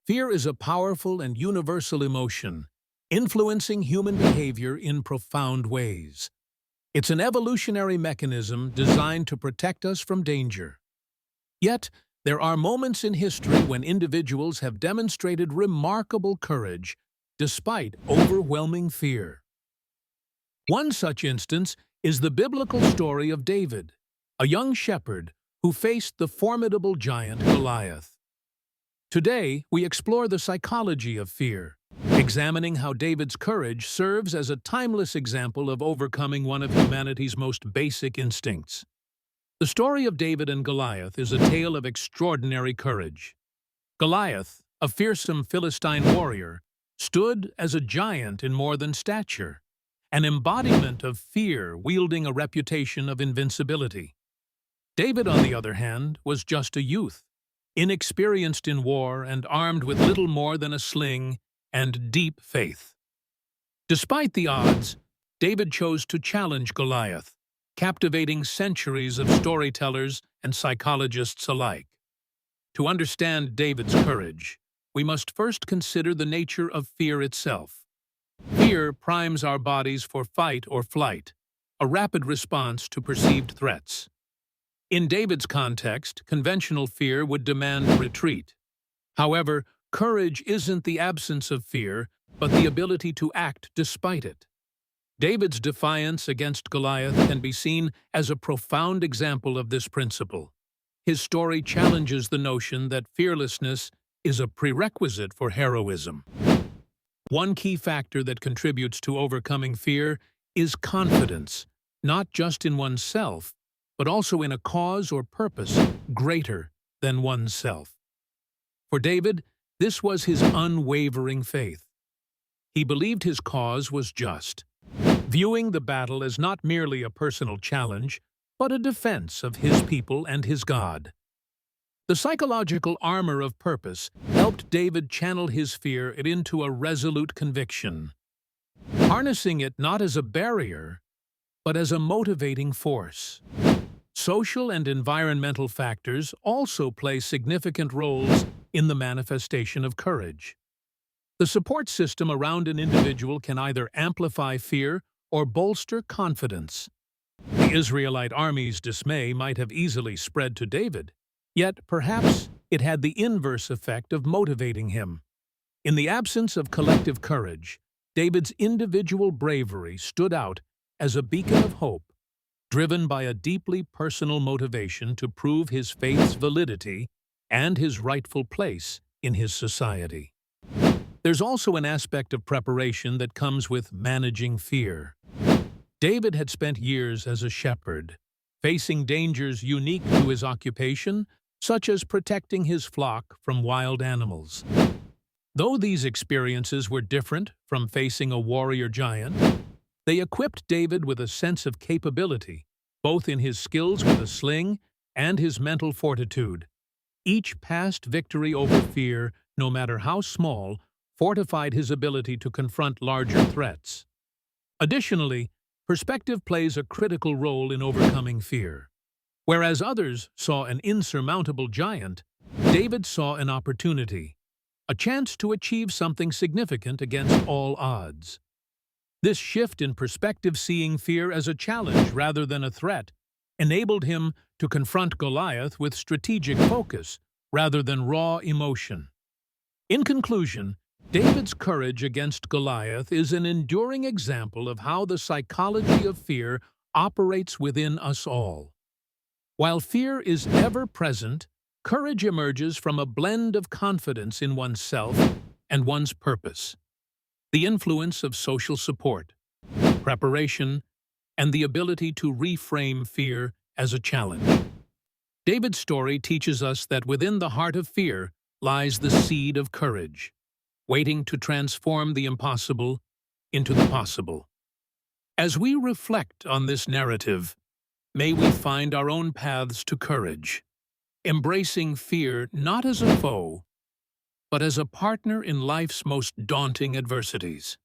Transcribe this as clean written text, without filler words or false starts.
Fear is a powerful and universal emotion, influencing human behavior in profound ways. It's an evolutionary mechanism designed to protect us from danger. Yet, there are moments in history when individuals have demonstrated remarkable courage despite overwhelming fear. One such instance is the biblical story of David, a young shepherd who faced the formidable giant Goliath. Today, we explore the psychology of fear, examining how David's courage serves as a timeless example of overcoming one of humanity's most basic instincts. The story of David and Goliath is a tale of extraordinary courage. Goliath, a fearsome Philistine warrior, stood as a giant in more than stature, an embodiment of fear wielding a reputation of invincibility. David, on the other hand, was just a youth, inexperienced in war and armed with little more than a sling and deep faith. Despite the odds, David chose to challenge Goliath, captivating centuries of storytellers and psychologists alike. To understand David's courage, we must first consider the nature of fear itself. Fear primes our bodies for fight or flight, a rapid response to perceived threats. In David's context, conventional fear would demand retreat. However, courage isn't the absence of fear, but the ability to act despite it. David's defiance against Goliath can be seen as a profound example of this principle. His story challenges the notion that fearlessness is a prerequisite for heroism. One key factor that contributes to overcoming fear is confidence, not just in oneself, but also in a cause or purpose greater than oneself. For David, this was his unwavering faith. He believed his cause was just, viewing the battle as not merely a personal challenge, but a defense of his people and his God. The psychological armor of purpose helped David channel his fear into a resolute conviction, harnessing it not as a barrier, but as a motivating force. Social and environmental factors also play significant roles in the manifestation of courage. The support system around an individual can either amplify fear or bolster confidence. The Israelite army's dismay might have easily spread to David, yet perhaps it had the inverse effect of motivating him. In the absence of collective courage, David's individual bravery stood out as a beacon of hope, driven by a deeply personal motivation to prove his faith's validity and his rightful place in his society. There's also an aspect of preparation that comes with managing fear. David had spent years as a shepherd, facing dangers unique to his occupation, such as protecting his flock from wild animals. Though these experiences were different from facing a warrior giant, they equipped David with a sense of capability, both in his skills with a sling and his mental fortitude. Each past victory over fear, no matter how small, fortified his ability to confront larger threats. Additionally, perspective plays a critical role in overcoming fear. Whereas others saw an insurmountable giant, David saw an opportunity, a chance to achieve something significant against all odds. This shift in perspective, seeing fear as a challenge rather than a threat, enabled him to confront Goliath with strategic focus rather than raw emotion. In conclusion, David's courage against Goliath is an enduring example of how the psychology of fear operates within us all. While fear is ever present, courage emerges from a blend of confidence in oneself and one's purpose. The influence of social support, preparation, and the ability to reframe fear as a challenge. David's story teaches us that within the heart of fear lies the seed of courage, waiting to transform the impossible into the possible. As we reflect on this narrative, may we find our own paths to courage, embracing fear not as a foe, but as a partner in life's most daunting adversities.